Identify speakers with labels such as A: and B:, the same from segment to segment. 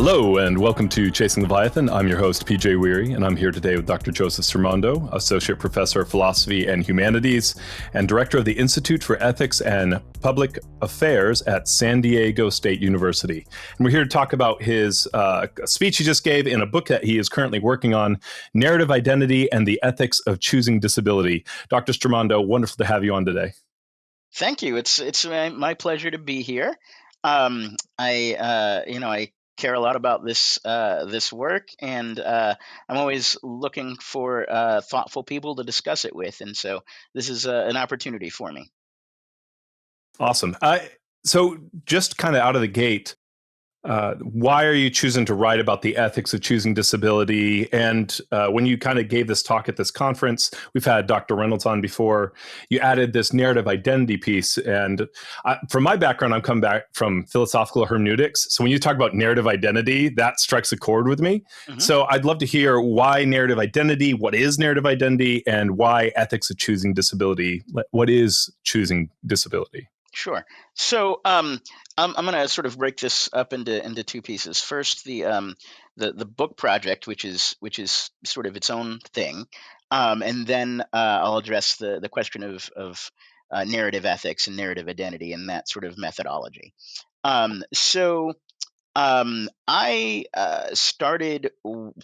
A: Hello, and welcome to Chasing Leviathan. I'm your host, PJ Weary, and I'm here today with Dr. Joseph Stramondo, Associate Professor of Philosophy and Humanities and Director of the Institute for Ethics and Public Affairs at San Diego State University. And we're here to talk about his speech he just gave in a book that he is currently working on, Narrative Identity and the Ethics of Choosing Disability. Dr. Stramondo, wonderful to have you on today.
B: Thank you. It's my pleasure to be here. I care a lot about this work, and I'm always looking for thoughtful people to discuss it with, and so this is an opportunity for me.
A: Awesome. So just kind of out of the gate, why are you choosing to write about the ethics of choosing disability? And when you kind of gave this talk at this conference, we've had Dr. Reynolds on before, you added this narrative identity piece. And from my background, I'm come back from philosophical hermeneutics. So when you talk about narrative identity, that strikes a chord with me.
B: hmm
A: So I'd love to hear why narrative identity, what is narrative identity, and why ethics of choosing disability? What is choosing disability?
B: Sure. So I'm going to sort of break this up into two pieces. First, the book project, which is sort of its own thing, and then I'll address the question of narrative ethics and narrative identity and that sort of methodology. I started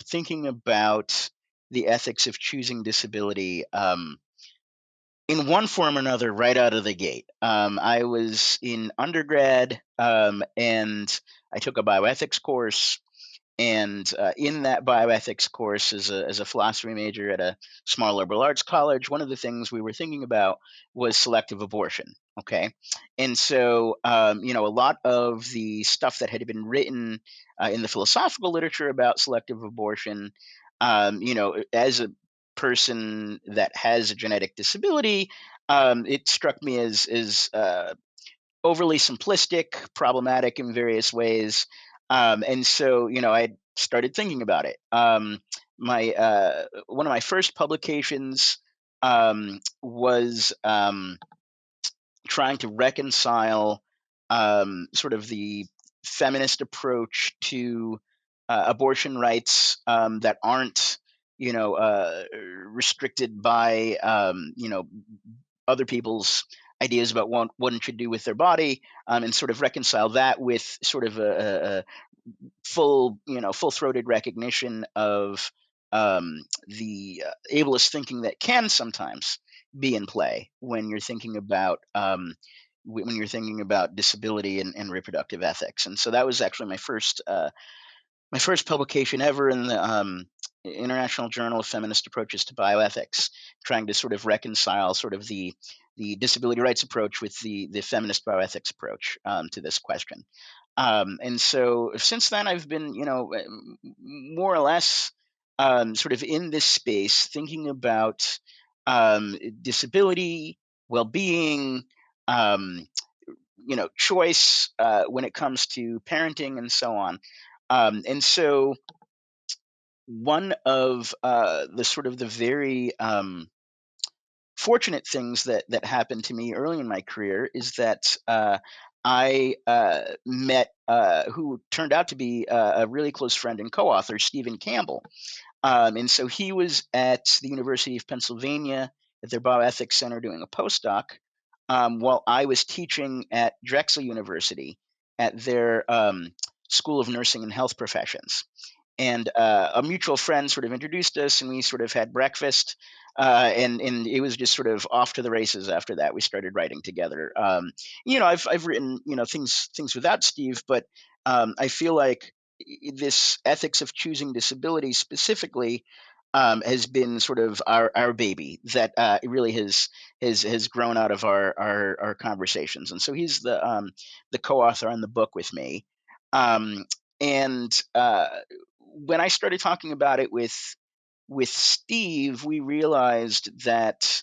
B: thinking about the ethics of choosing disability. In one form or another right out of the gate. I was in undergrad, and I took a bioethics course. And in that bioethics course, as a philosophy major at a small liberal arts college, one of the things we were thinking about was selective abortion. Okay. And so, a lot of the stuff that had been written in the philosophical literature about selective abortion, as a person that has a genetic disability, it struck me as overly simplistic, problematic in various ways. And so, I started thinking about it. My One of my first publications was trying to reconcile sort of the feminist approach to abortion rights that aren't, restricted by, other people's ideas about what one should do with their body, and sort of reconcile that with sort of a full-throated recognition of the ableist thinking that can sometimes be in play when you're thinking about disability and reproductive ethics. And so that was actually my first publication ever in the International Journal of Feminist Approaches to Bioethics, trying to sort of reconcile sort of the disability rights approach with the feminist bioethics approach to this question. And so since then, I've been, more or less sort of in this space, thinking about disability, well-being, um, choice when it comes to parenting and so on. And so one of the sort of the very fortunate things that happened to me early in my career is that I met who turned out to be a really close friend and co-author, Stephen Campbell. And so he was at the University of Pennsylvania at their bioethics center doing a postdoc, while I was teaching at Drexel University at their School of Nursing and Health Professions. And a mutual friend sort of introduced us, and we sort of had breakfast, and it was just sort of off to the races after that. We started writing together. I've written things without Steve, but I feel like this ethics of choosing disability specifically has been sort of our baby that really has grown out of our conversations. And so he's the co-author on the book with me. Um, and when I started talking about it with Steve, we realized that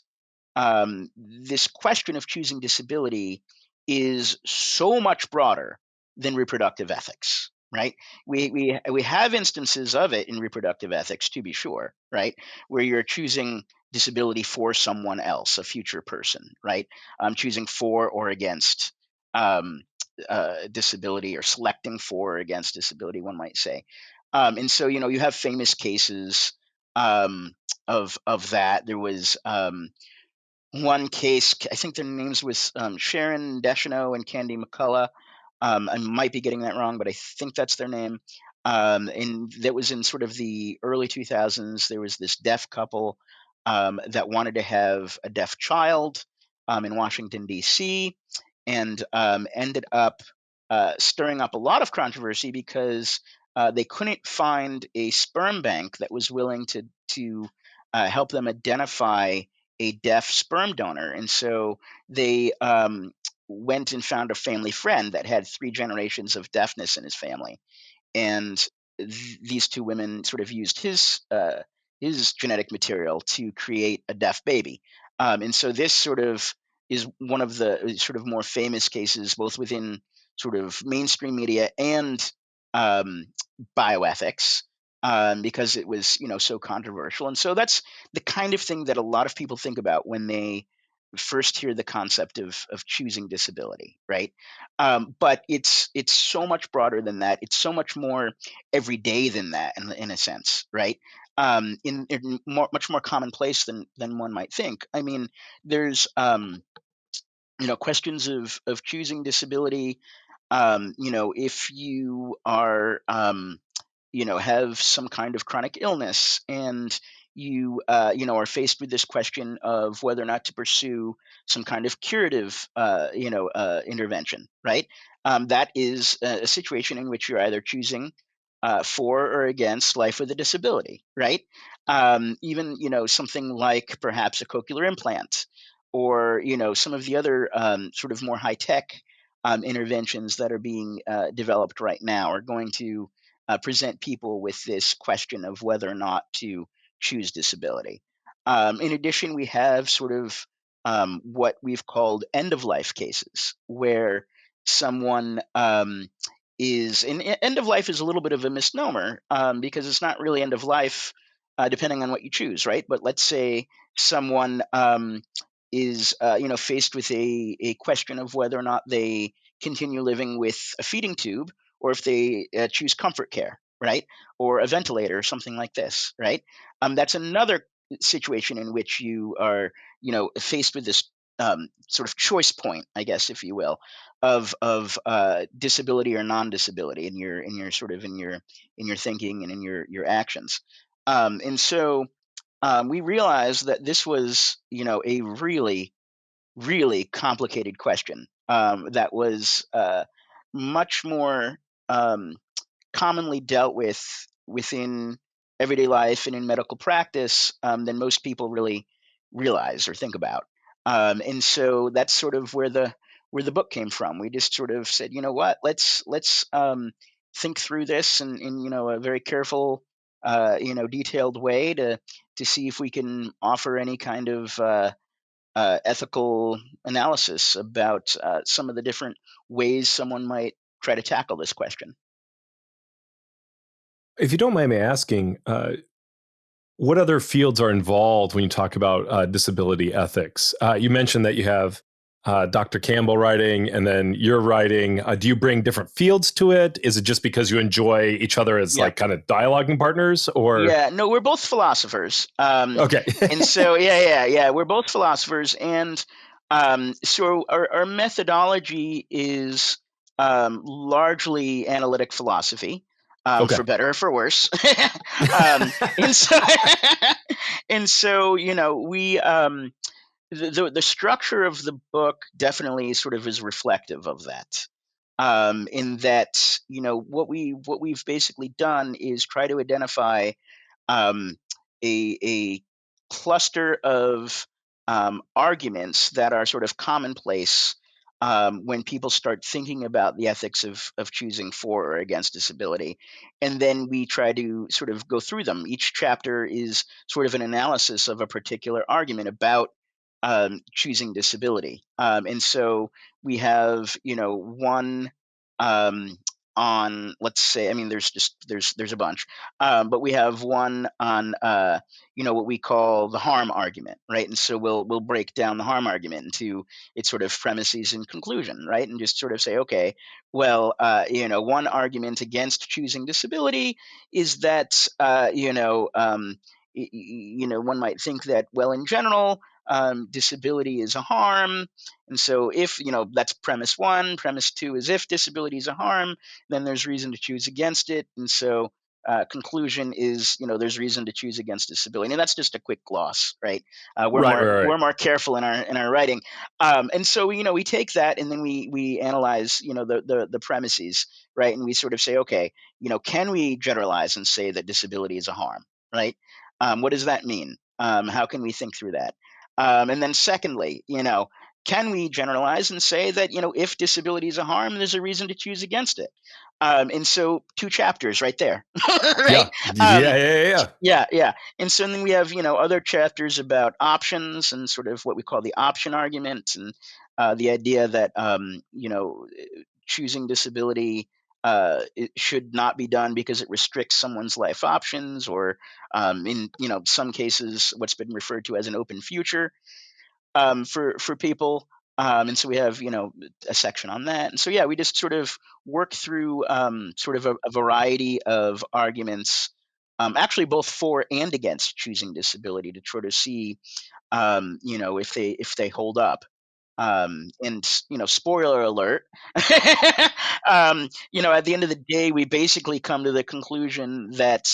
B: this question of choosing disability is so much broader than reproductive ethics, right? We have instances of it in reproductive ethics, to be sure, right, where you're choosing disability for someone else, a future person, right? Choosing for or against um, disability, or selecting for or against disability, one might say. And so, you have famous cases of that. There was one case, I think their names was Sharon Deschanel and Candy McCullough. I might be getting that wrong, but I think that's their name. And that was in sort of the early 2000s. There was this deaf couple that wanted to have a deaf child in Washington, D.C., and ended up stirring up a lot of controversy because they couldn't find a sperm bank that was willing to help them identify a deaf sperm donor. And so they went and found a family friend that had 3 generations of deafness in his family, and these 2 women sort of used his genetic material to create a deaf baby. And so this sort of is one of the sort of more famous cases, both within sort of mainstream media and um, bioethics, because it was so controversial. And so that's the kind of thing that a lot of people think about when they first hear the concept of choosing disability, right? But it's so much broader than that. It's so much more everyday than that, in a sense, right? In much more commonplace than one might think. I mean, there's questions of choosing disability. If you are have some kind of chronic illness, and you are faced with this question of whether or not to pursue some kind of curative intervention, right? That is a situation in which you're either choosing for or against life with a disability, right? Even something like perhaps a cochlear implant, or some of the other sort of more high tech interventions that are being developed right now are going to present people with this question of whether or not to choose disability. In addition, we have sort of what we've called end of life cases, where someone end of life is a little bit of a misnomer, because it's not really end of life, depending on what you choose, right? But let's say someone is faced with a question of whether or not they continue living with a feeding tube, or if they choose comfort care, right? Or a ventilator, or something like this, right? That's another situation in which you are, faced with this sort of choice point, I guess, if you will, of disability or non-disability in your sort of in your thinking and in your actions. And so we realized that this was, a really, really complicated question, that was much more um, commonly dealt with within everyday life and in medical practice than most people really realize or think about. And so that's sort of where the book came from. We just sort of said, you know what, let's think through this in a very careful, detailed way to see if we can offer any kind of ethical analysis about some of the different ways someone might try to tackle this question.
A: If you don't mind me asking, what other fields are involved when you talk about disability ethics? You mentioned that you have Dr. Campbell writing, and then you're writing. Do you bring different fields to it? Is it just because you enjoy each other as
B: Yeah.
A: like kind of dialoguing partners, or
B: Yeah, no, we're both philosophers.
A: okay?
B: And so, yeah, we're both philosophers. And so our methodology is largely analytic philosophy,
A: Okay.
B: for better or for worse. And so, and so, we, the structure of the book definitely sort of is reflective of that. In that, what we've basically done is try to identify um, a cluster of arguments that are sort of commonplace when people start thinking about the ethics of choosing for or against disability. And then we try to sort of go through them. Each chapter is sort of an analysis of a particular argument about choosing disability. And so we have, one um, on, let's say, I mean, there's a bunch, but we have one on what we call the harm argument, right? And so we'll break down the harm argument into its sort of premises and conclusion, right? And just sort of say, okay, well, one argument against choosing disability is that one might think that, well, in general, disability is a harm. And so if, that's premise one. Premise two is if disability is a harm, then there's reason to choose against it. And so conclusion is, there's reason to choose against disability. And that's just a quick gloss, right? We're
A: Right,
B: more
A: right, right.
B: we're more careful in our writing. And so, we take that and then we analyze, the premises, right? And we sort of say, okay, can we generalize and say that disability is a harm, right? What does that mean? How can we think through that? And then secondly, can we generalize and say that, if disability is a harm, there's a reason to choose against it? And so 2 chapters right there, right?
A: Yeah, yeah, yeah, yeah.
B: Yeah. And so then we have, other chapters about options and sort of what we call the option argument, and the idea that, choosing disability it should not be done because it restricts someone's life options, or in some cases, what's been referred to as an open future for people. And so we have a section on that. And so yeah, we just sort of work through sort of a variety of arguments, actually both for and against choosing disability, to sort of see if they hold up. And spoiler alert, at the end of the day, we basically come to the conclusion that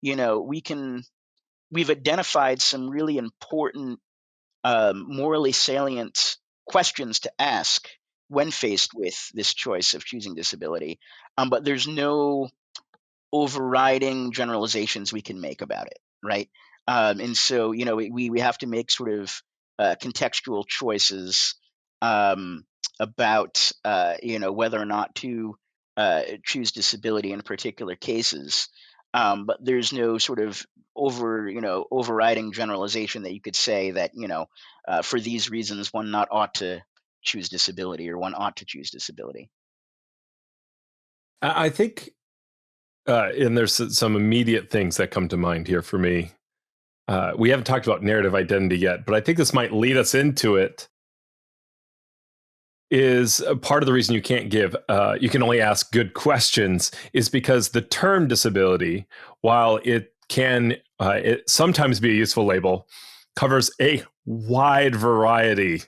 B: we've identified some really important morally salient questions to ask when faced with this choice of choosing disability. But there's no overriding generalizations we can make about it, right? And so, we have to make sort of contextual choices about, whether or not to choose disability in particular cases. But there's no sort of overriding generalization that you could say that, for these reasons, one not ought to choose disability, or one ought to choose disability.
A: I think, and there's some immediate things that come to mind here for me. We haven't talked about narrative identity yet, but I think this might lead us into it. Is a part of the reason you can't you can only ask good questions, is because the term disability, while it can it sometimes be a useful label, covers a wide variety.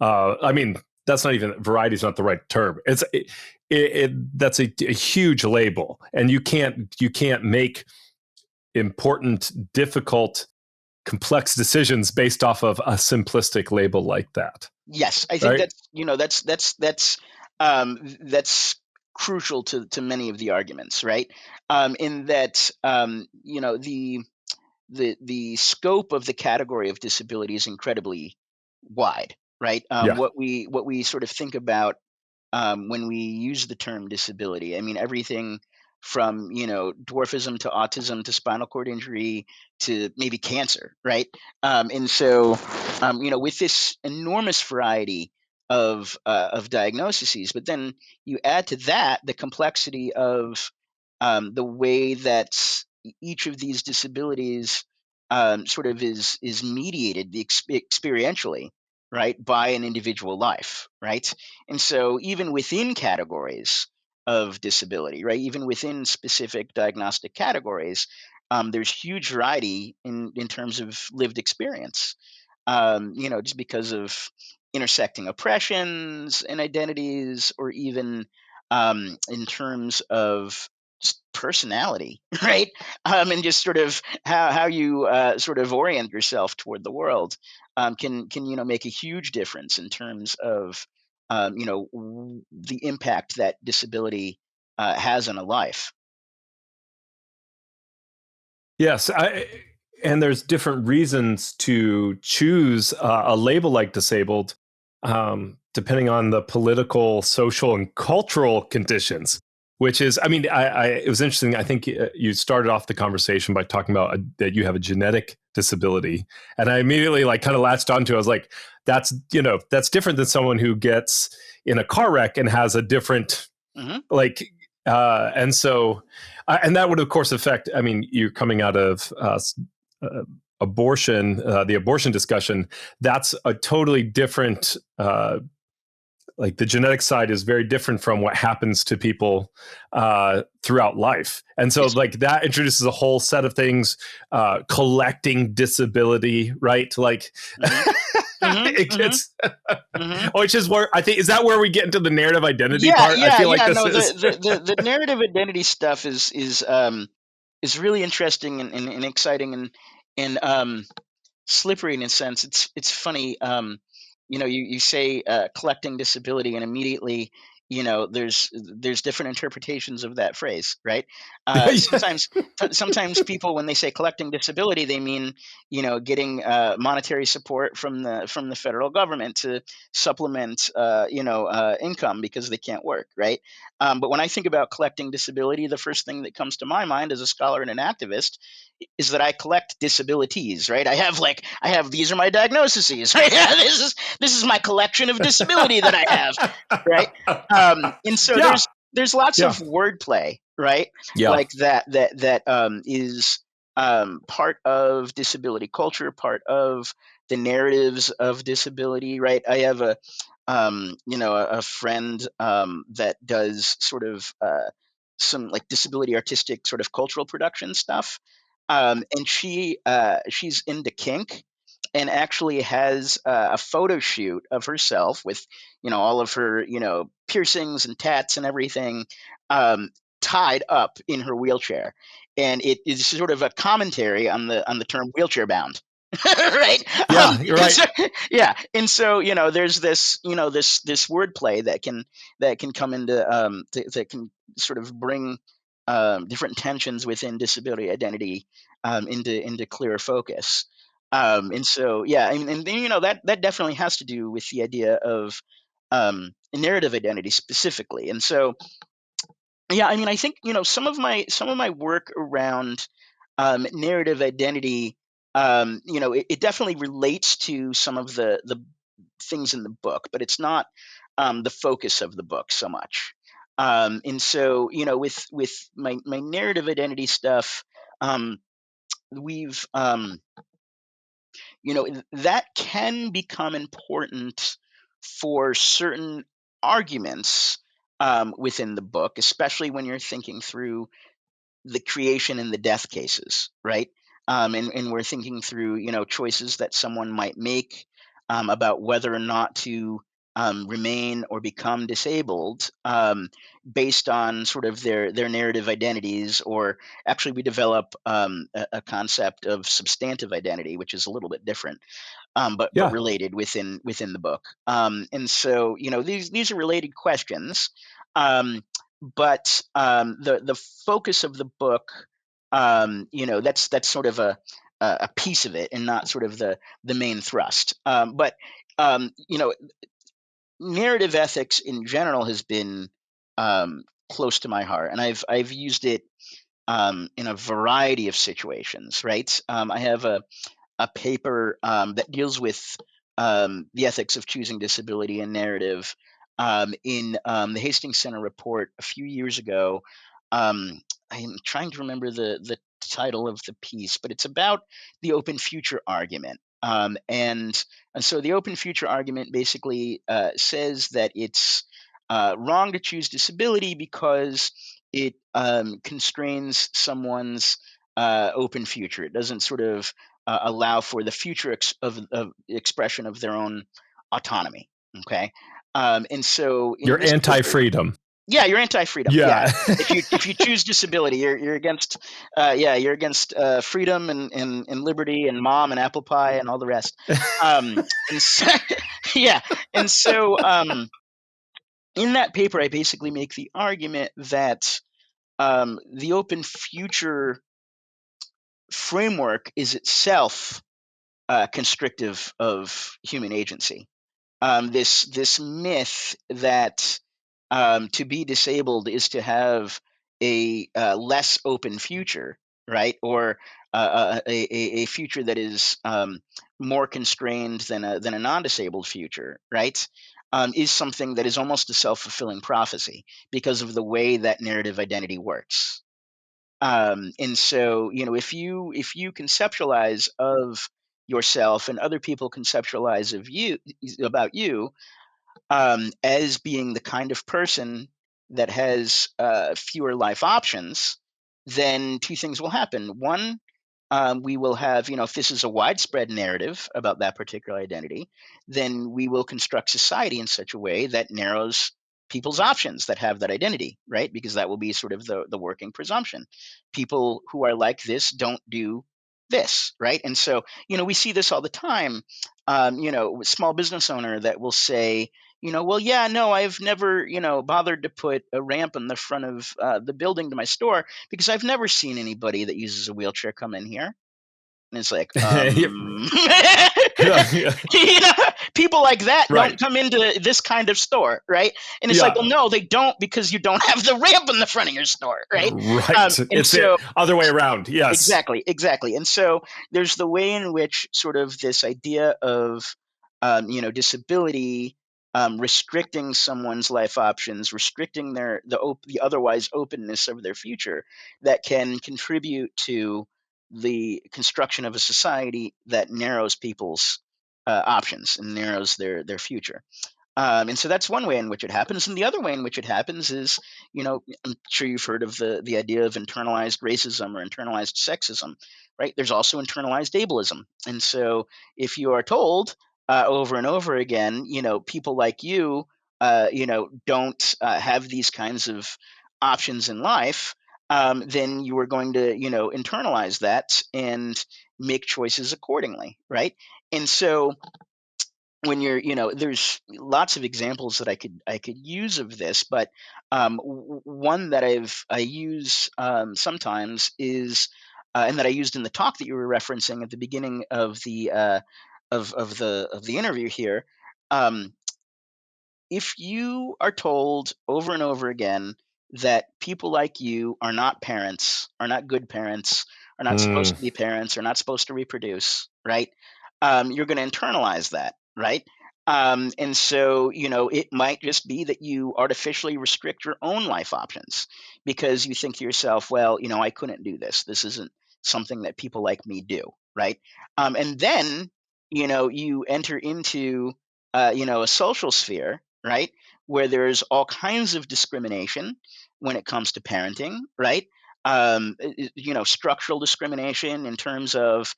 A: I mean, that's not even, variety is not the right term. That's a huge label, and you can't make important, difficult, complex decisions based off of a simplistic label like that.
B: Yes, I think
A: Right?
B: that's crucial to many of the arguments, right? In that the scope of the category of disability is incredibly wide, right?
A: Yeah.
B: What we sort of think about when we use the term disability. I mean, everything from dwarfism to autism to spinal cord injury to maybe cancer, right? And so with this enormous variety of diagnoses, but then you add to that the complexity of the way that each of these disabilities sort of is mediated experientially, right, by an individual life, right? And so even within categories of disability, right, even within specific diagnostic categories, there's huge variety in terms of lived experience. Just because of intersecting oppressions and identities, or even in terms of just personality, right? And just sort of how you sort of orient yourself toward the world can make a huge difference in terms of the impact that disability has on a life.
A: Yes, and there's different reasons to choose a label like disabled, depending on the political, social, and cultural conditions. Which is, I mean, it was interesting. I think you started off the conversation by talking about that you have a genetic disability, and I immediately kind of latched onto. I was like, that's different than someone who gets in a car wreck and has a different
B: Hmm.
A: like And so, and that would of course affect. I mean, you're coming out of abortion, the abortion discussion. That's a totally different. Like the genetic side is very different from what happens to people throughout life, and so
B: Yes.
A: like that introduces a whole set of things. Collecting disability, right? Like
B: Mm-hmm. Mm-hmm.
A: it
B: Mm-hmm.
A: gets,
B: Mm-hmm.
A: which is where I think is that where we get into the narrative identity
B: Yeah,
A: part. I
B: yeah,
A: feel like
B: yeah.
A: this
B: No,
A: is.
B: the narrative identity stuff is really interesting and exciting and slippery in a sense. It's funny. You say collecting disability, and immediately, there's different interpretations of that phrase, right? Sometimes people, when they say collecting disability, they mean getting monetary support from the federal government to supplement income because they can't work, right? But when I think about collecting disability, the first thing that comes to my mind as a scholar and an activist is that I collect disabilities, right? I have these are my diagnoses, right? This is my collection of disability that I have, right? And so
A: Yeah,
B: there's lots of
A: yeah,
B: wordplay, right?
A: yeah,
B: Like that is part of disability culture, part of the narratives of disability, right? I have a friend that does sort of some like disability artistic sort of cultural production stuff, and she's into kink and actually has a photo shoot of herself with all of her piercings and tats and everything, um, tied up in her wheelchair, and it is sort of a commentary on the term wheelchair bound. Right.
A: yeah. You're
B: And
A: right.
B: so, yeah, and so there's this this wordplay that can come into that can sort of bring different tensions within disability identity into clearer focus. And so, yeah, and then, that definitely has to do with the idea of narrative identity specifically. And so, yeah, I mean, I think some of my work around narrative identity, it definitely relates to some of the things in the book, but it's not the focus of the book so much. And so, with my narrative identity stuff, um, we've that can become important for certain arguments within the book, especially when you're thinking through the creation and the death cases, right? And we're thinking through, choices that someone might make about whether or not to remain or become disabled, based on sort of their narrative identities, or actually we develop a concept of substantive identity, which is a little bit different, but
A: Yeah,
B: related within the book. And so, these are related questions, but the focus of the book, that's sort of a piece of it, and not sort of the main thrust. But narrative ethics in general has been close to my heart, and I've used it in a variety of situations. Right, I have a paper that deals with the ethics of choosing disability and narrative in the Hastings Center report a few years ago. Um, I'm trying to remember the title of the piece, but it's about the open future argument. And so the open future argument basically says that it's wrong to choose disability because it constrains someone's open future. It doesn't sort of allow for the future of expression of their own autonomy. Okay, and so in
A: you're
B: this paper,
A: anti-freedom.
B: yeah, you're anti-freedom. Yeah,
A: Yeah,
B: if you choose disability, you're against you're against freedom and liberty and mom and apple pie and all the rest. And so, yeah, and so in that paper, I basically make the argument that the open future framework is itself constrictive of human agency. This myth that to be disabled is to have a less open future, right? Or a future that is more constrained than a non-disabled future, right? is something that is almost a self-fulfilling prophecy because of the way that narrative identity works. And so, if you conceptualize of yourself and other people conceptualize of you about you as being the kind of person that has fewer life options, then two things will happen. One, we will have, if this is a widespread narrative about that particular identity, then we will construct society in such a way that narrows people's options that have that identity, right? Because that will be sort of the working presumption. People who are like this don't do this, right? And so, we see this all the time. A small business owner that will say, well, yeah, no, I've never, bothered to put a ramp in the front of the building to my store because I've never seen anybody that uses a wheelchair come in here. And it's like,
A: Yeah.
B: people like that
A: Right.
B: don't come into this kind of store, right? And it's like, well,
A: Yeah.
B: no, they don't, because you don't have the ramp in the front of your store, right?
A: Right.
B: And
A: It's the
B: so,
A: other way around. Yes.
B: exactly. And so there's the way in which sort of this idea of, disability restricting someone's life options, restricting the otherwise openness of their future, that can contribute to the construction of a society that narrows people's options and narrows their future. And so that's one way in which it happens. And the other way in which it happens is, I'm sure you've heard of the idea of internalized racism or internalized sexism, right? There's also internalized ableism. And so if you are told over and over again, people like you, don't have these kinds of options in life, then you are going to, internalize that and make choices accordingly, right? And so when you're there's lots of examples that I could use of this, but one that I use sometimes is and that I used in the talk that you were referencing at the beginning of the interview here. um, if you are told over and over again that people like you are not parents, are not good parents, are not
A: Mm.
B: supposed to be parents, are not supposed to reproduce, right? You're going to internalize that, right? And so, it might just be that you artificially restrict your own life options because you think to yourself, well, I couldn't do this. This isn't something that people like me do, right? And then, you enter into, a social sphere, right? Where there's all kinds of discrimination when it comes to parenting, right? Structural discrimination in terms of,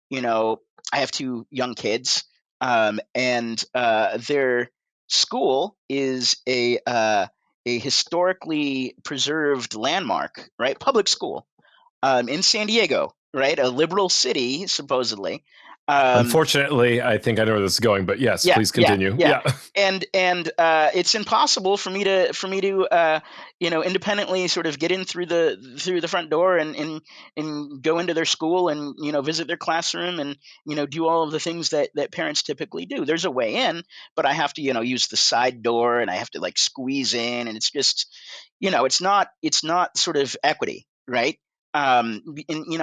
B: you know, I have two young kids, and their school is a historically preserved landmark, right? Public school in San Diego, right? A liberal city, supposedly. Um,
A: Unfortunately, I think I know where this is going, but yes,
B: yeah,
A: please
B: yeah,
A: continue.
B: yeah.
A: Yeah.
B: And it's impossible for me to independently sort of get in through the front door and go into their school and visit their classroom and do all of the things that parents typically do. There's a way in, but I have to use the side door and I have to like squeeze in, and it's just it's not sort of equity, right? And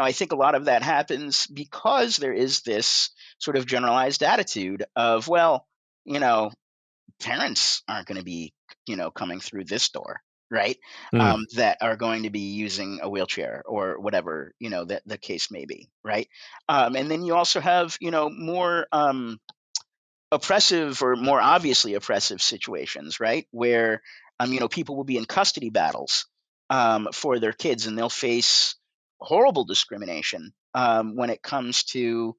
B: I think a lot of that happens because there is this sort of generalized attitude of, well, you know, parents aren't going to be, coming through this door, right?
A: Mm.
B: That are going to be using a wheelchair or whatever, that the case may be, right? And then you also have, more oppressive or more obviously oppressive situations, right? Where people will be in custody battles for their kids, and they'll face horrible discrimination when it comes to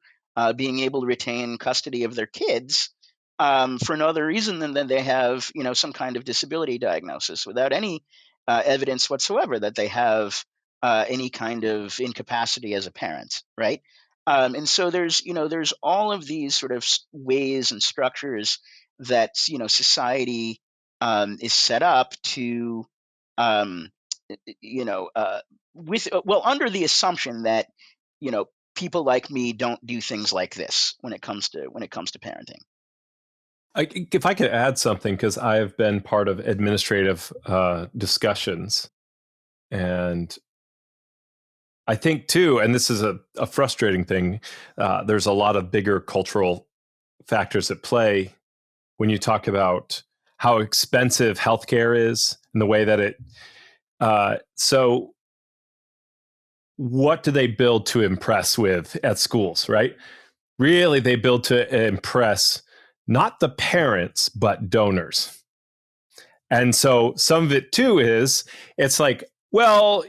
B: being able to retain custody of their kids for no other reason than that they have some kind of disability diagnosis without any evidence whatsoever that they have any kind of incapacity as a parent, right? And so there's all of these sort of ways and structures that society is set up to um, you know with well, under the assumption that you know people like me don't do things like this when it comes to parenting.
A: If I could add something, because I've been part of administrative discussions, and I think too, and this is a frustrating thing, there's a lot of bigger cultural factors at play when you talk about how expensive healthcare is and the way that it. So, what do they build to impress with at schools, right? Really, they build to impress not the parents, but donors. And so some of it too is it's like, well,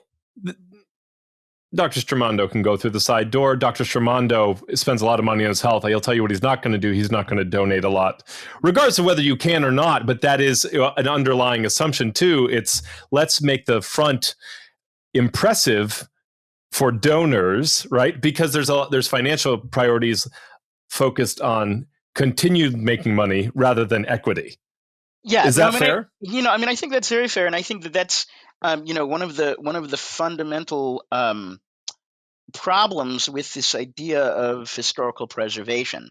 A: Dr. Stramondo can go through the side door. Dr. Stramondo spends a lot of money on his health. He'll tell you what he's not going to do. He's not going to donate a lot, regardless of whether you can or not. But that is an underlying assumption too. It's let's make the front impressive for donors, right? Because there's financial priorities focused on continued making money rather than equity.
B: Yeah,
A: Is
B: no, I
A: that
B: mean,
A: fair?
B: I think that's very fair, and I think that that's, one of the fundamental problems with this idea of historical preservation,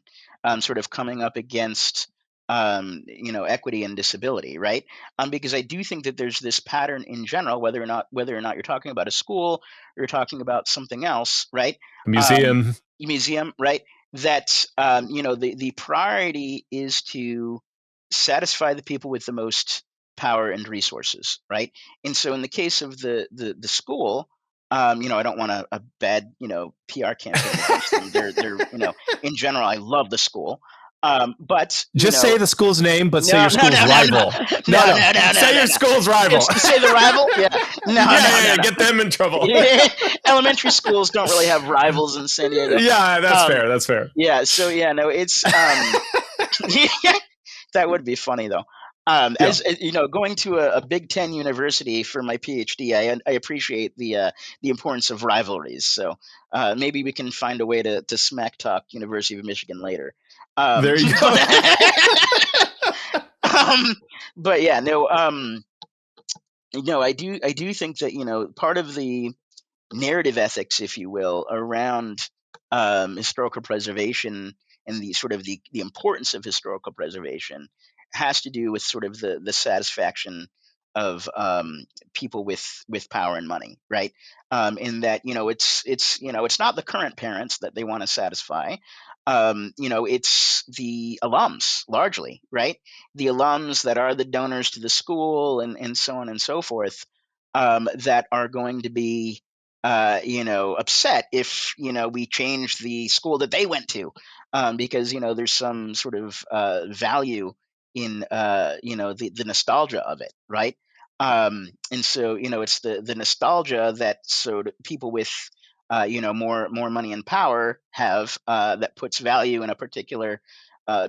B: sort of coming up against, equity and disability, right? Because I do think that there's this pattern in general, whether or not you're talking about a school or you're talking about something else, right?
A: A
B: Um,
A: museum.
B: museum, right? That the priority is to satisfy the people with the most power and resources, right? And so, in the case of the school, I don't want a bad, PR campaign against them. They're in general, I love the school. But
A: Just say the school's name, but say
B: no,
A: your
B: no,
A: school's
B: no, no, no,
A: rival. No,
B: no,
A: no.
B: no, no, no,
A: Say
B: no,
A: your
B: no.
A: school's rival.
B: Say the rival? Yeah. No,
A: Yeah,
B: no,
A: yeah,
B: no,
A: yeah.
B: no.
A: Get them in trouble.
B: Yeah. Elementary schools don't really have rivals in San Diego.
A: Yeah, that's
B: Um,
A: fair. That's fair.
B: yeah. So yeah, no, it's that would be funny though.
A: Yeah.
B: Going to a Big Ten university for my PhD, I appreciate the importance of rivalries. So maybe we can find a way to smack talk University of Michigan later. Um,
A: There you go.
B: um, but yeah, no. I do think that part of the narrative ethics, if you will, around historical preservation and the importance of historical preservation has to do with sort of the satisfaction of people with power and money, right? In that it's not the current parents that they want to satisfy. It's the alums largely, right? The alums that are the donors to the school and so on and so forth, that are going to be upset if we change the school that they went to, because there's some sort of value in the nostalgia of it, right? And so it's the nostalgia that people with more money and power have, that puts value in a particular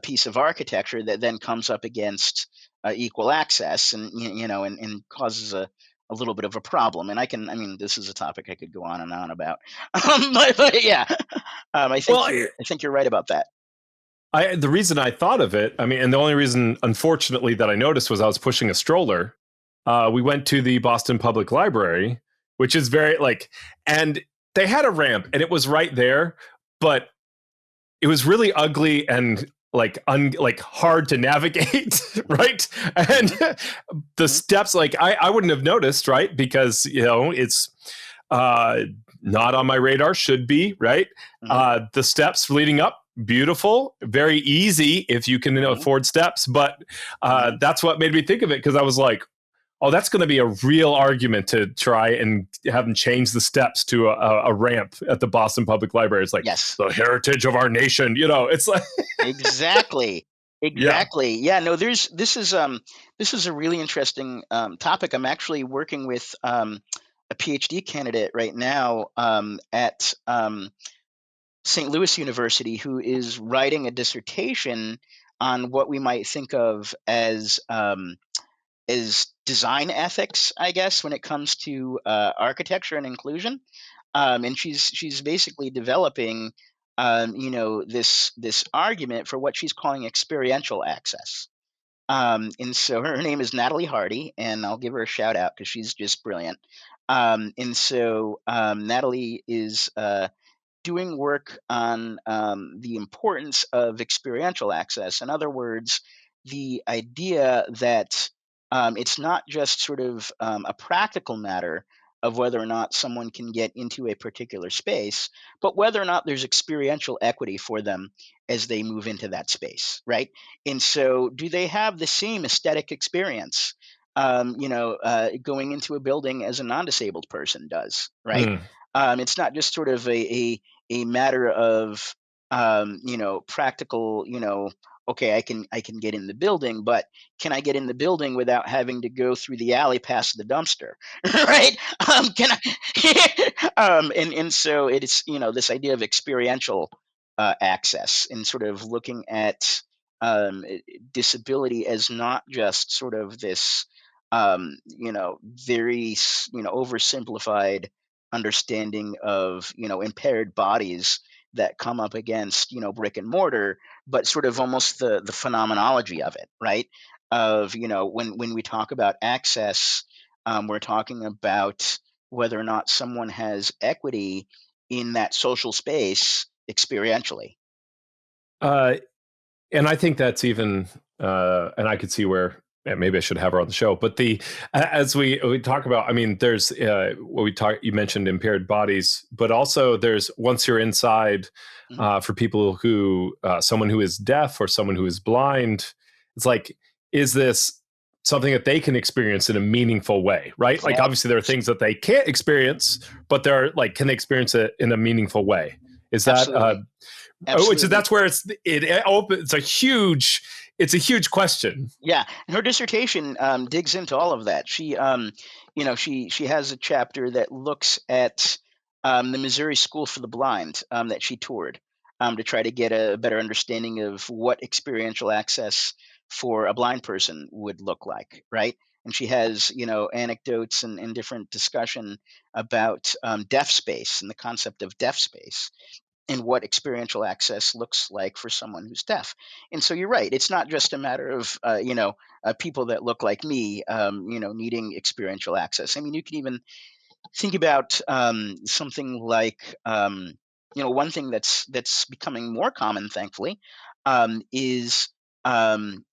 B: piece of architecture that then comes up against equal access, and and causes a little bit of a problem. And this is a topic I could go on and on about. But yeah,
A: Well,
B: I think you're right about that.
A: the reason I thought of it, and the only reason, unfortunately, that I noticed was I was pushing a stroller. We went to the Boston Public Library, which is very and they had a ramp, and it was right there, but it was really ugly and like hard to navigate, right? And
B: Hmm.
A: the
B: Hmm.
A: steps, I wouldn't have noticed, right? Because it's uh not on my radar, should be, right?
B: Hmm.
A: The steps leading up, beautiful, very easy if you can
B: Hmm.
A: afford steps, but
B: Hmm.
A: that's what made me think of it, because I was like, oh, that's going to be a real argument to try and have them change the steps to a ramp at the Boston Public Library. It's like
B: Yes.
A: the heritage of our nation. It's like,
B: Exactly.
A: yeah.
B: Exactly. Yeah. No. This is a really interesting topic. I'm actually working with a PhD candidate right now, at St. Louis University, who is writing a dissertation on what we might think of as design ethics, I guess, when it comes to architecture and inclusion. And she's basically developing, this argument for what she's calling experiential access. And so her name is Natalie Hardy, and I'll give her a shout out because she's just brilliant. And so Natalie is doing work on the importance of experiential access. In other words, the idea that it's not just sort of a practical matter, of whether or not someone can get into a particular space, but whether or not there's experiential equity for them as they move into that space, right? And so, do they have the same aesthetic experience, going into a building as a non-disabled person does, right?
A: Mm.
B: It's not just sort of a matter of practical, okay, I can get in the building, but can I get in the building without having to go through the alley past the dumpster, right? Can I? And so it's this idea of experiential access and sort of looking at disability as not just sort of this very oversimplified understanding of impaired bodies that come up against brick and mortar, but sort of almost the phenomenology of it, right? Of when we talk about access, we're talking about whether or not someone has equity in that social space experientially.
A: Uh, and I think that's even, and I could see where maybe I should have her on the show. But as we talk about, I mean, there's what we talk. You mentioned impaired bodies, but also there's once you're inside,
B: Mhm.
A: for people who someone who is deaf or someone who is blind, it's like, is this something that they can experience in a meaningful way, right? Like, obviously, there are things that they can't experience, but they're like, can they experience it in a meaningful way? Is that
B: Absolutely,
A: which is
B: absolutely.
A: that's where it opens. It's a huge question.
B: Yeah, and her dissertation digs into all of that. She has a chapter that looks at the Missouri School for the Blind that she toured to try to get a better understanding of what experiential access for a blind person would look like, right? And she has anecdotes and different discussion about deaf space and the concept of deaf space and what experiential access looks like for someone who's deaf. And so you're right; it's not just a matter of people that look like me, needing experiential access. I mean, you can even think about something like one thing that's becoming more common, thankfully, is um,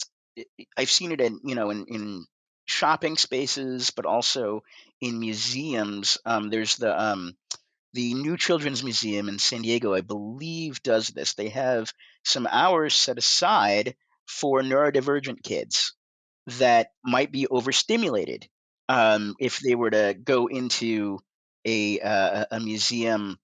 B: I've seen it in shopping spaces, but also in museums. There's the New Children's Museum in San Diego, I believe, does this. They have some hours set aside for neurodivergent kids that might be overstimulated if they were to go into a museum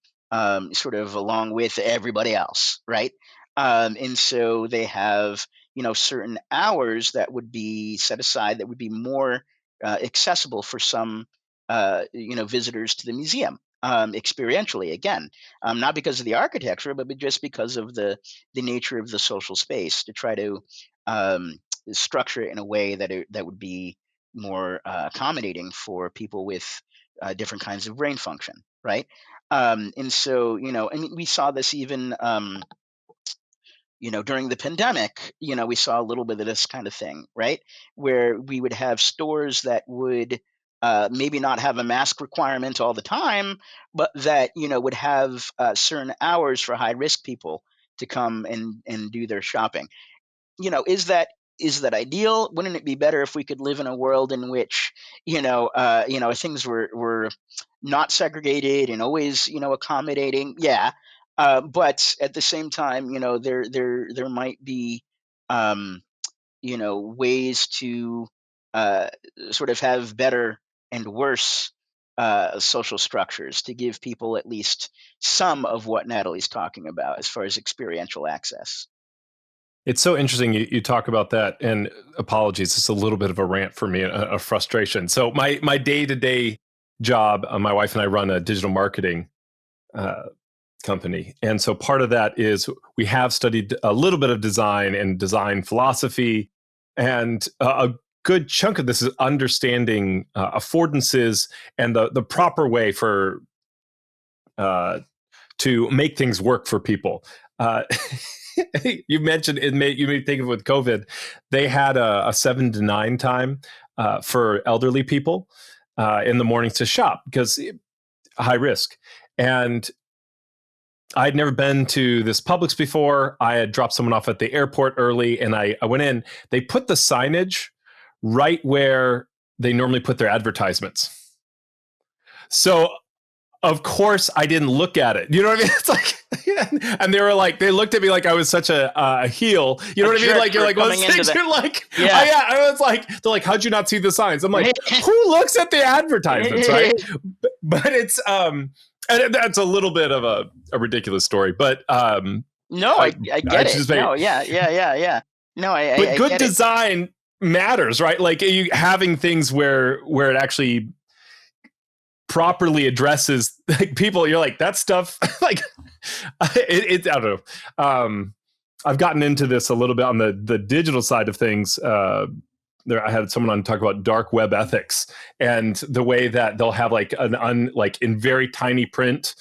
B: sort of along with everybody else, right? And so they have certain hours that would be set aside that would be more accessible for some visitors to the museum experientially again, not because of the architecture, but just because of the nature of the social space to try to um, structure it in a way that would be more accommodating for people with different kinds of brain function, right? And so, I mean, we saw this even, during the pandemic, we saw a little bit of this kind of thing, right? Where we would have stores that would maybe not have a mask requirement all the time, but that, would have certain hours for high risk people to come and do their shopping. Is that ideal? Wouldn't it be better if we could live in a world in which things were not segregated and always accommodating? Yeah, but at the same time, there might be um, ways to uh, sort of have better and worse social structures to give people at least some of what Natalie's talking about as far as experiential access.
A: It's so interesting you talk about that. And apologies, it's a little bit of a rant for me, a frustration. So my day to day job, my wife and I run a digital marketing uh, company, and so part of that is we have studied a little bit of design and design philosophy, and a good chunk of this is understanding affordances and the proper way for uh, to make things work for people. Uh, you mentioned you made me think of with COVID, they had a 7 to 9 time for elderly people in the mornings to shop because high risk. And I'd never been to this Publix before. I had dropped someone off at the airport early, and I went in. They put the signage right where they normally put their advertisements. So of course I didn't look at it. You know what I mean? It's like, and they were like, they looked at me like I was such a heel. You
B: A
A: know what I mean?
B: jerk
A: Like, you're
B: for
A: like,
B: coming
A: what's
B: into
A: things?
B: the
A: You're like, oh
B: yeah.
A: yeah. I was like, they're like, how'd you not see the signs? I'm like, who looks at the advertisements, right? But it's and that's a little bit of a ridiculous story, but
B: No,
A: I
B: I
A: I
B: get
A: should
B: it.
A: just say,
B: No, yeah. No,
A: but
B: I
A: good
B: get it.
A: design matters, right? Like you having things where it actually properly addresses like people. You're like, that stuff like I don't know. I've gotten into this a little bit on the digital side of things. There, I had someone on talk about dark web ethics and the way that they'll have like like in very tiny print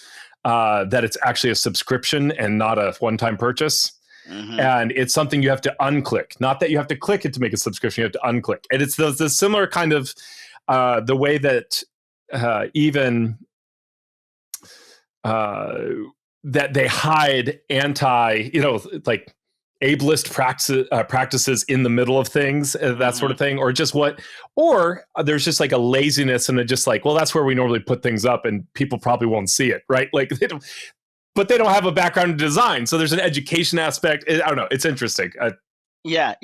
A: that it's actually a subscription and not a one-time purchase.
B: Hmm.
A: And it's something you have to unclick. Not that you have to click it to make a subscription. You have to unclick. And it's the similar kind of the way that even uh, that they hide like ableist practices in the middle of things, that sort
B: Hmm.
A: of thing, or just or there's just like a laziness and they're just like, well, that's where we normally put things up and people probably won't see it, right? Like but they don't have a background in design, so there's an education aspect. I don't know. It's interesting.
B: Yeah.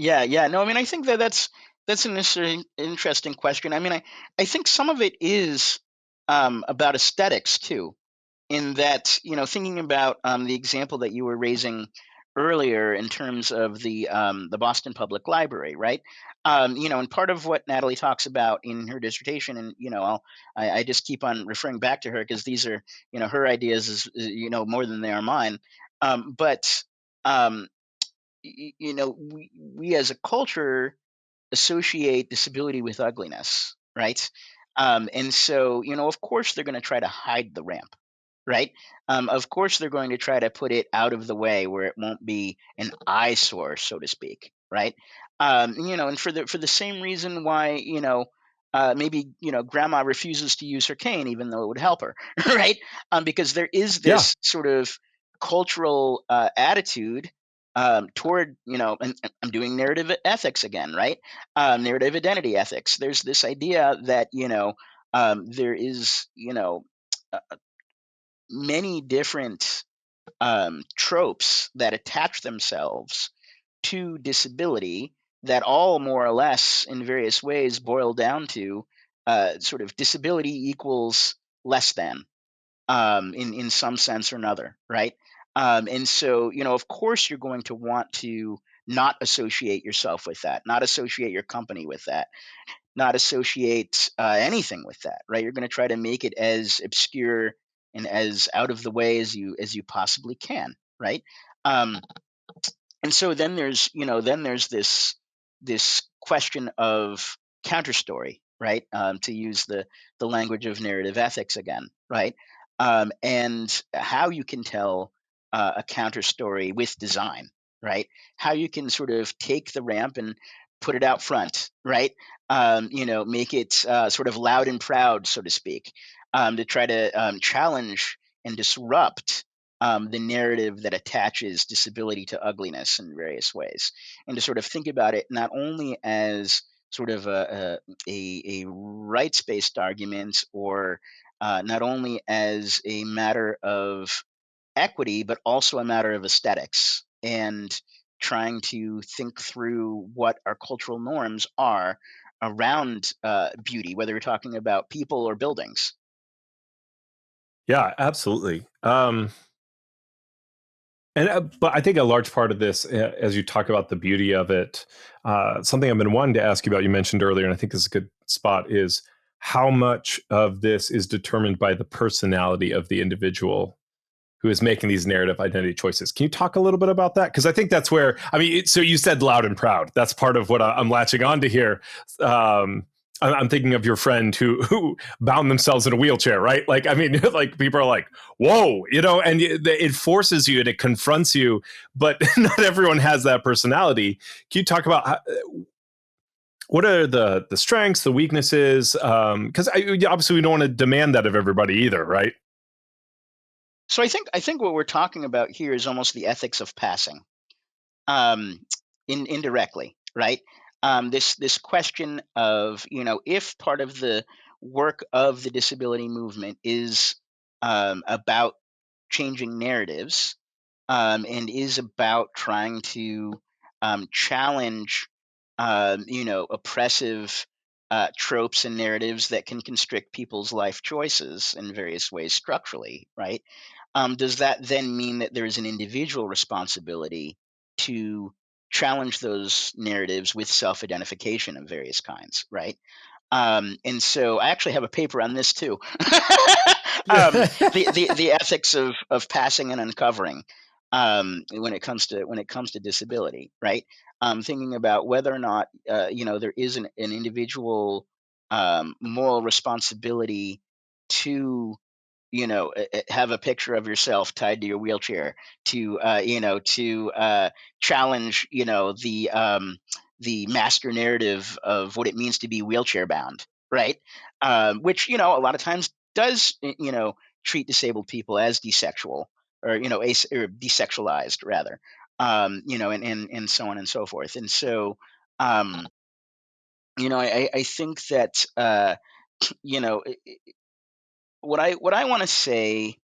B: No, I mean, I think that's an interesting question. I mean, I think some of it is about aesthetics too. In that, thinking about the example that you were raising earlier in terms of the Boston Public Library, right? And part of what Natalie talks about in her dissertation, and I just keep on referring back to her because these are her ideas is more than they are mine. But um, we as a culture associate disability with ugliness, right? And so, of course, they're going to try to hide the ramp, right? Of course, they're going to try to put it out of the way where it won't be an eyesore, so to speak, right? And for the same reason why maybe grandma refuses to use her cane even though it would help her, right? Because there is
A: Yeah,
B: this sort of cultural attitude toward and I'm doing narrative ethics again, right? Narrative identity ethics. There's this idea that there is many different tropes that attach themselves to disability that all more or less in various ways boil down to sort of disability equals less than in some sense or another, right? And so, of course, you're going to want to not associate yourself with that, not associate your company with that, not associate anything with that, right? You're going to try to make it as obscure and as out of the way as you possibly can, right? Um, and so then there's this question of counterstory, right? To use the language of narrative ethics again, right? And how you can tell a counterstory with design, right? How you can sort of take the ramp and put it out front, right? Make it sort of loud and proud, so to speak, to try to challenge and disrupt the narrative that attaches disability to ugliness in various ways, and to sort of think about it not only as sort of a rights based argument or not only as a matter of equity, but also a matter of aesthetics and trying to think through what our cultural norms are around beauty, whether we're talking about people or buildings.
A: yeah, absolutely. And but I think a large part of this, as you talk about the beauty of it, something I've been wanting to ask you about. You mentioned earlier, and I think this is a good spot. Is how much of this is determined by the personality of the individual who is making these narrative identity choices? Can you talk a little bit about that? Because I think that's where, I mean, so you said loud and proud. That's part of what I'm latching on to here. I'm thinking of your friend who bound themselves in a wheelchair, right? Like, I mean, like people are like, "Whoa," and it forces you and it confronts you. But not everyone has that personality. Can you talk about what are the strengths, the weaknesses? Because obviously we don't want to demand that of everybody either, right?
B: So I think what we're talking about here is almost the ethics of passing, um, indirectly, right? this question of, if part of the work of the disability movement is about changing narratives, and is about trying to challenge, oppressive tropes and narratives that can constrict people's life choices in various ways structurally, right? Does that then mean that there is an individual responsibility to challenge those narratives with self-identification of various kinds, right? And so I actually have a paper on this too. The ethics of passing and uncovering, when it comes to disability, right? Thinking about whether or not, there is an individual moral responsibility to, have a picture of yourself tied to your wheelchair, to challenge, the master narrative of what it means to be wheelchair bound, right? Which, a lot of times does, treat disabled people as desexual, or, or desexualized rather, and so on and so forth. And so, um, I think that, you know, i- i- what I want to say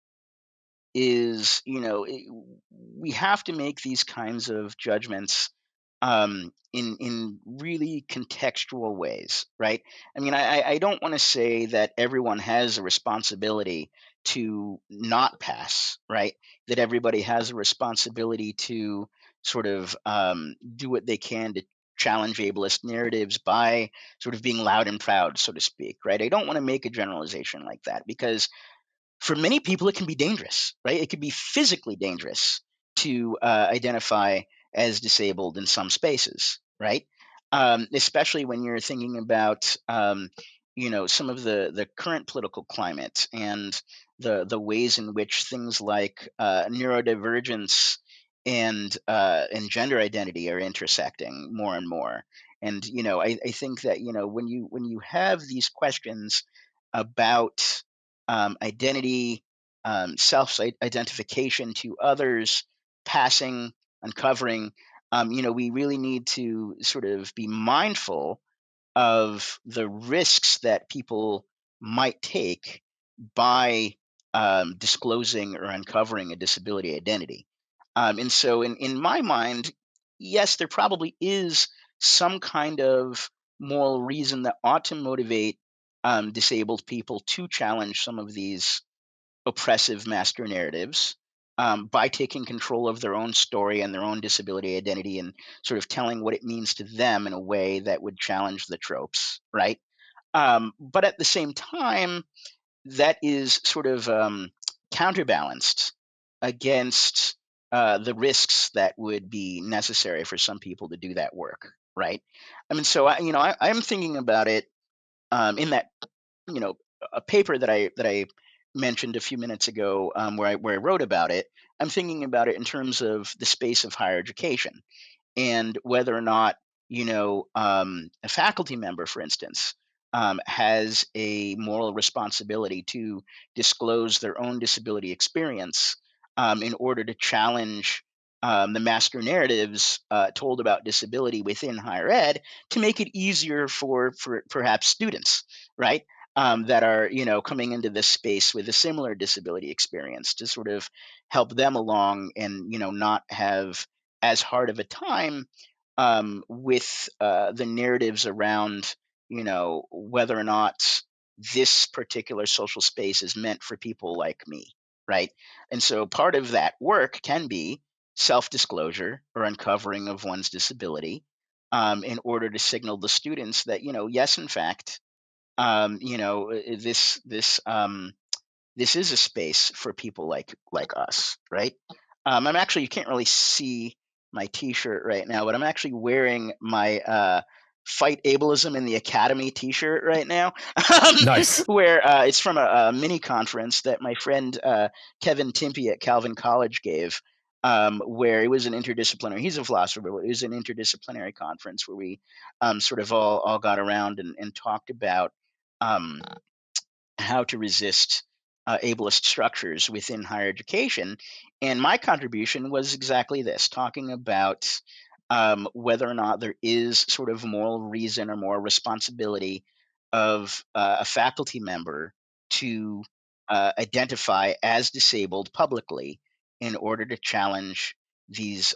B: is, we have to make these kinds of judgments in really contextual ways, right? I mean, I don't want to say that everyone has a responsibility to not pass, right? That everybody has a responsibility to sort of do what they can to challenge ableist narratives by sort of being loud and proud, so to speak, right? I don't want to make a generalization like that, because for many people, it can be dangerous, right? It could be physically dangerous to identify as disabled in some spaces, right? Especially when you're thinking about, some of the current political climate and the ways in which things like neurodivergence and gender identity are intersecting more and more. And I think that when you have these questions about identity, self identification to others, passing, uncovering. We really need to sort of be mindful of the risks that people might take by disclosing or uncovering a disability identity. And so, in my mind, yes, there probably is some kind of moral reason that ought to motivate disabled people to challenge some of these oppressive master narratives, by taking control of their own story and their own disability identity, and sort of telling what it means to them in a way that would challenge the tropes, right? But at the same time, that is sort of counterbalanced against the risks that would be necessary for some people to do that work, right? I mean, so I'm thinking about it in that, you know a paper that I mentioned a few minutes ago, where I wrote about it. I'm thinking about it in terms of the space of higher education, and whether or not, a faculty member, for instance, has a moral responsibility to disclose their own disability experience, in order to challenge the master narratives told about disability within higher ed, to make it easier for perhaps students, right? That are, coming into this space with a similar disability experience, to sort of help them along, and not have as hard of a time with the narratives around, whether or not this particular social space is meant for people like me, right? And so part of that work can be self-disclosure or uncovering of one's disability, in order to signal the students that, yes, in fact, this is a space for people like us, right? I'm actually, you can't really see my T-shirt right now, but I'm actually wearing my "Fight Ableism in the Academy" T-shirt right now,
A: Nice.
B: where it's from a mini conference that my friend Kevin Timpey at Calvin College gave. Where it was an interdisciplinary, he's a philosopher, but it was an interdisciplinary conference where we sort of all got around and talked about um, how to resist ableist structures within higher education. And my contribution was exactly this, talking about whether or not there is sort of moral reason or moral responsibility of a faculty member to identify as disabled publicly in order to challenge these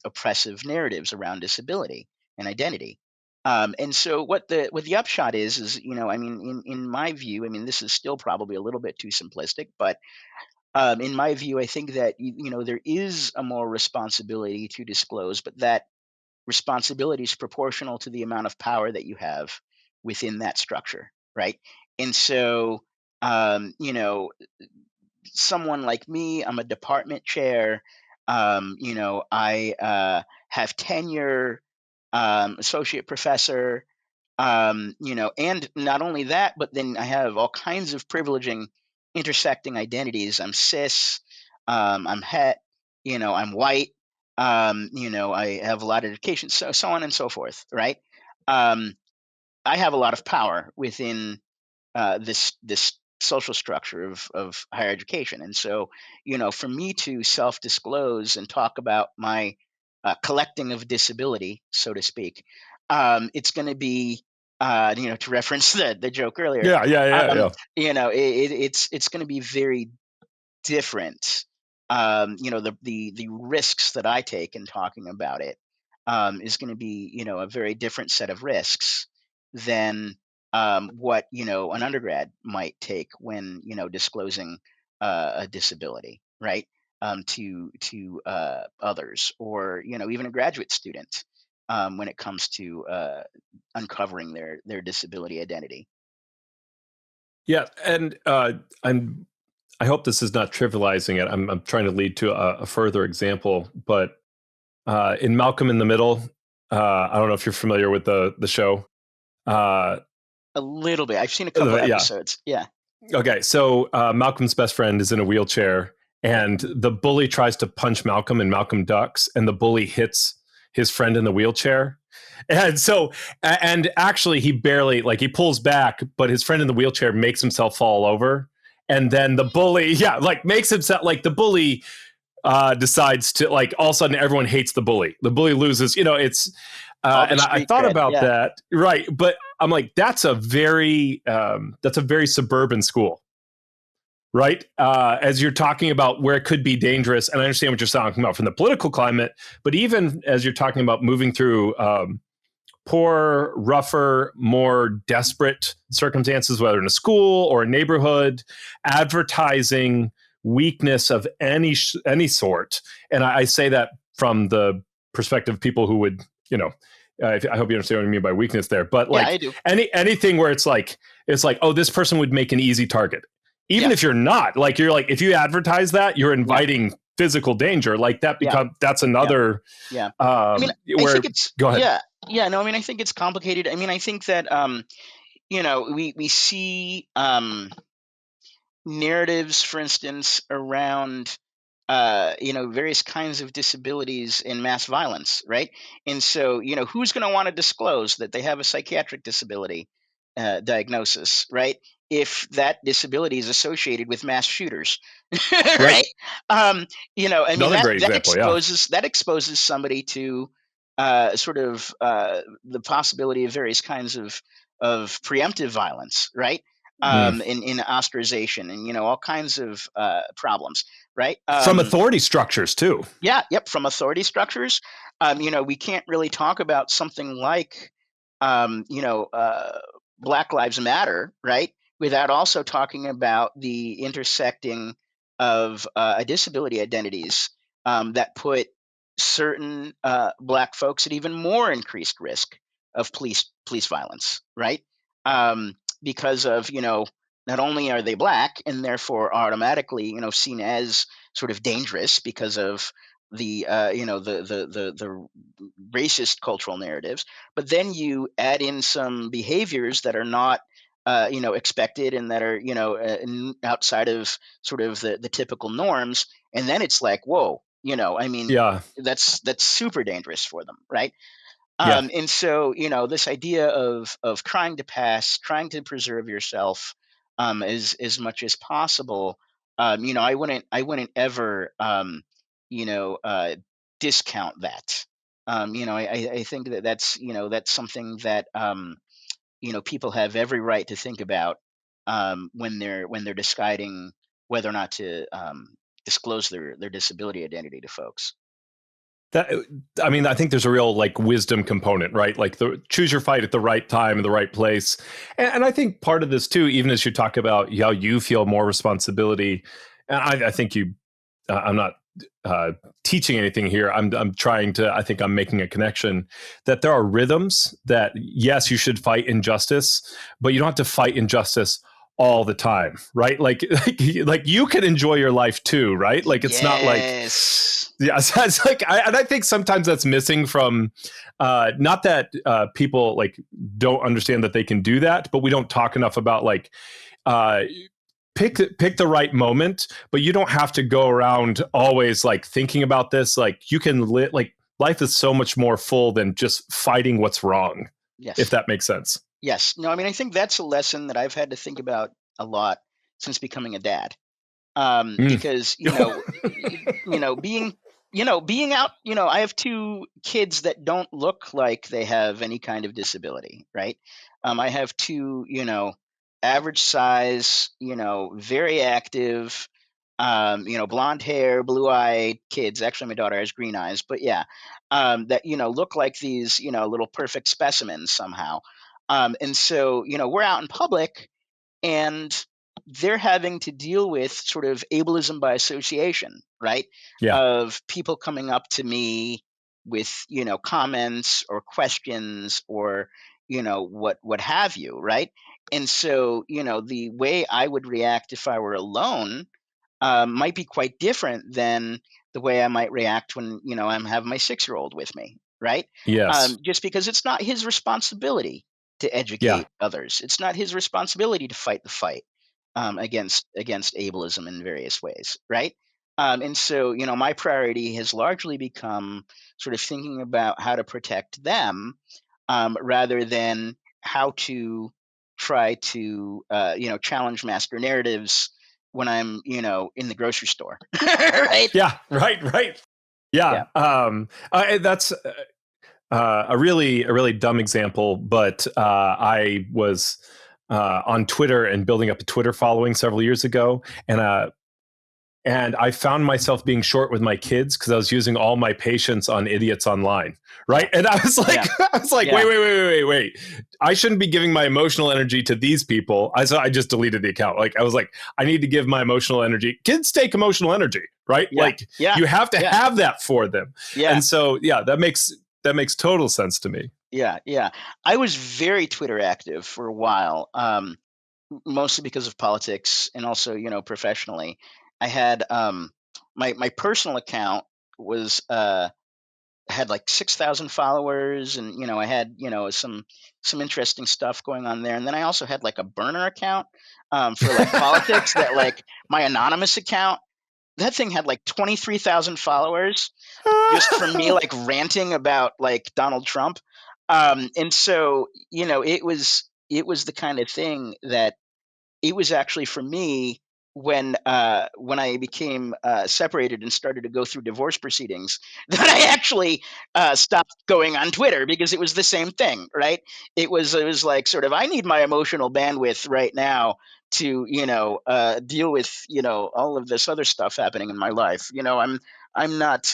B: oppressive narratives around disability and identity. And so what the upshot is I mean, in my view, I mean, this is still probably a little bit too simplistic, but in my view, I think that there is a moral responsibility to disclose, but that responsibility is proportional to the amount of power that you have within that structure, right? And so, someone like me, I'm a department chair. I have tenure, associate professor. And not only that, but then I have all kinds of privileging, intersecting identities. I'm cis, I'm het, I'm white. I have a lot of education, so on and so forth, right? Um, I have a lot of power within this social structure of higher education. And so, for me to self disclose and talk about my collecting of disability, so to speak, it's going to be, to reference the joke earlier,
A: Yeah, yeah, yeah,
B: um,
A: yeah.
B: it's going to be very different. The risks that I take in talking about it is going to be, a very different set of risks than what an undergrad might take when disclosing a disability, right? To others, or even a graduate student, when it comes to uncovering their disability identity.
A: Yeah, and I hope this is not trivializing it. I'm trying to lead to a further example, but in Malcolm in the Middle, I don't know if you're familiar with the show. Uh,
B: A little bit. I've seen a couple
A: yeah.
B: episodes. Yeah.
A: Okay, so Malcolm's best friend is in a wheelchair,
B: Yeah.
A: and the bully tries to punch Malcolm, and Malcolm ducks, and the bully hits his friend in the wheelchair. And so, and actually, he barely, like, he pulls back, but his friend in the wheelchair makes himself fall over. And then the bully, yeah, like, makes himself, like, the bully decides to, like, all of a sudden everyone hates the bully. The bully loses, it's,
B: All the
A: and I
B: street
A: thought
B: cred.
A: about
B: Yeah.
A: that, right? But I'm like, that's a very suburban school, right? As you're talking about where it could be dangerous, and I understand what you're talking about from the political climate, but even as you're talking about moving through poor, rougher, more desperate circumstances, whether in a school or a neighborhood, advertising weakness of any sort. And I say that from the perspective of people who would, I hope you understand what I mean by weakness there. But
B: Yeah, I
A: like
B: do.
A: anything where it's like, oh, this person would make an easy target, even
B: Yeah.
A: if you're not. Like, you're like, if you advertise that, you're
B: Yeah.
A: inviting physical danger. Like,
B: Yeah.
A: that's
B: Yeah.
A: another
B: Yeah. I mean, I
A: where.
B: think it's
A: Go ahead.
B: yeah. Yeah, no, I mean, I think it's complicated. I mean, I think that we see narratives, for instance, around various kinds of disabilities and mass violence, right? And so, who's going to want to disclose that they have a psychiatric disability diagnosis, right? If that disability is associated with mass shooters,
A: Right.
B: right? I mean,
A: Another
B: that
A: great
B: that
A: example. Yeah.
B: exposes somebody to sort of the possibility of various kinds of preemptive violence, right?
A: Mm.
B: In ostracization, and all kinds of problems, right?
A: From authority structures too.
B: Yeah, yep, from authority structures. We can't really talk about something like, um, you know, uh, Black Lives Matter, right, without also talking about the intersecting of disability identities that put certain Black folks at even more increased risk of police violence, right? Because of not only are they Black and therefore automatically seen as sort of dangerous because of the racist cultural narratives, but then you add in some behaviors that are not expected, and that are outside of sort of the typical norms, and then it's like, whoa, I mean,
A: Yeah.
B: that's super dangerous for them, right?
A: Yeah.
B: And so, this idea of trying to pass, trying to preserve yourself as much as possible. I wouldn't ever, you know, uh, discount that. I think that that's something that people have every right to think about when they're deciding whether or not to disclose their disability identity to folks.
A: That I mean, I think there's a real like wisdom component, right? Like the choose your fight at the right time in the right place, and I think part of this too, even as you talk about how you feel more responsibility, and I think you, I'm not uh, teaching anything here. I'm trying to. I think I'm making a connection that there are rhythms that yes, you should fight injustice, but you don't have to fight injustice all the time, right? Like you can enjoy your life too, right? Like it's not like
B: Yes.
A: yeah, so it's like, and I think sometimes that's missing from, not that people like don't understand that they can do that, but we don't talk enough about like, uh, pick the right moment, but you don't have to go around always like thinking about this. Like you can like life is so much more full than just fighting what's wrong, if
B: Yes.
A: that makes sense.
B: Yes. No, I mean, I think that's a lesson that I've had to think about a lot since becoming a dad.
A: Mm.
B: Because being being out, I have two kids that don't look like they have any kind of disability, right? I have two, average size, very active, blonde hair, blue eyed kids. Actually, my daughter has green eyes, but yeah, that look like these little perfect specimens somehow. And so we're out in public, and they're having to deal with sort of ableism by association, right?
A: Yeah.
B: Of people coming up to me with comments or questions or what have you, right? And so the way I would react if I were alone might be quite different than the way I might react when I'm having my 6-year-old with me, right?
A: Yes.
B: Just because it's not his responsibility to
A: Yeah.
B: educate others, it's not his responsibility to fight the fight against ableism in various ways, right? And so my priority has largely become sort of thinking about how to protect them rather than how to try to challenge master narratives when I'm, in the grocery store. Right?
A: Yeah. Right. Right.
B: Yeah.
A: Yeah. That's a really dumb example, but I was on Twitter and building up a Twitter following several years ago, and I found myself being short with my kids because I was using all my patience on idiots online, right?
B: Yeah.
A: And I was like,
B: Yeah.
A: I was like,
B: Yeah.
A: wait. I shouldn't be giving my emotional energy to these people. I just deleted the account. Like I was like, I need to give my emotional energy. Kids take emotional energy, right?
B: Yeah.
A: Like
B: Yeah.
A: you have to
B: Yeah.
A: have that for them.
B: Yeah.
A: And so, yeah, that makes total sense to me.
B: Yeah. Yeah. I was very Twitter active for a while, mostly because of politics and also, professionally. I had my personal account was had like 6,000 followers, and I had some interesting stuff going on there. And then I also had like a burner account for like politics that like my anonymous account, that thing had like 23,000 followers just from me like ranting about like Donald Trump. And so it was the kind of thing that it was actually for me when I became separated and started to go through divorce proceedings that I actually stopped going on Twitter, because it was the same thing, right? It was like sort of, I need my emotional bandwidth right now to deal with all of this other stuff happening in my life. I'm not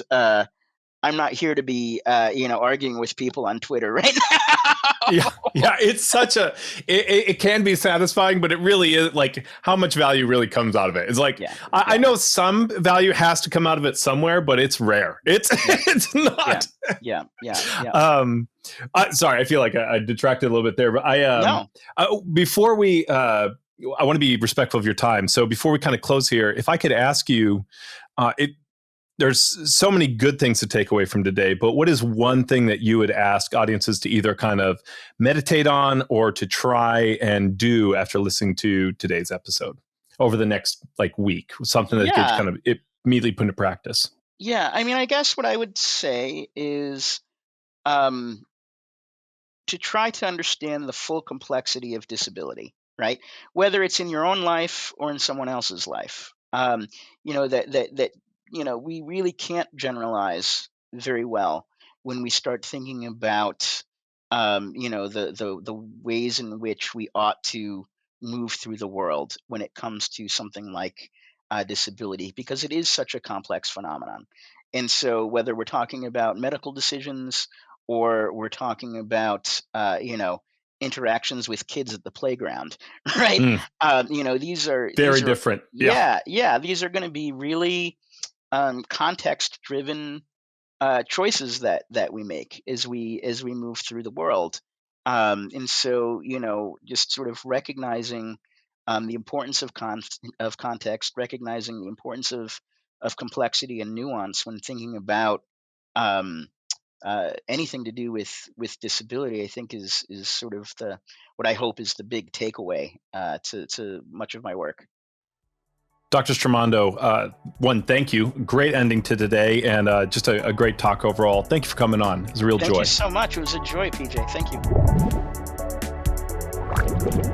B: I'm not here to be arguing with people on Twitter right now.
A: Yeah, yeah, it's such a it can be satisfying, but it really is like how much value really comes out of it. It's like
B: Yeah,
A: I
B: yeah,
A: know some value has to come out of it somewhere, but it's rare. It's
B: yeah,
A: it's
B: yeah,
A: not.
B: yeah, yeah, yeah.
A: um Sorry, I feel like I detracted a little bit there, but
B: No.
A: before we I want to be respectful of your time, so before we kind of close here, if I could ask you, it there's so many good things to take away from today, but what is one thing that you would ask audiences to either kind of meditate on or to try and do after listening to today's episode over the next like week? Something that could
B: Yeah,
A: kind of immediately put into practice.
B: yeah. I mean, I guess what I would say is um, to try to understand the full complexity of disability, right? Whether it's in your own life or in someone else's life. That we really can't generalize very well when we start thinking about the ways in which we ought to move through the world when it comes to something like disability, because it is such a complex phenomenon. And so, whether we're talking about medical decisions or we're talking about interactions with kids at the playground, right?
A: Mm,
B: These are
A: very different. Yeah.
B: these are going to be really context driven choices that we make as we move through the world. And so, just sort of recognizing the importance of context, recognizing the importance of complexity and nuance when thinking about um, anything to do with disability, I think is sort of the what I hope is the big takeaway to much of my work.
A: Dr. Stramondo, one, thank you. Great ending to today, and just a great talk overall. Thank you for coming on. It was a real
B: Thank you
A: joy.
B: so much. It was a joy, PJ. Thank you.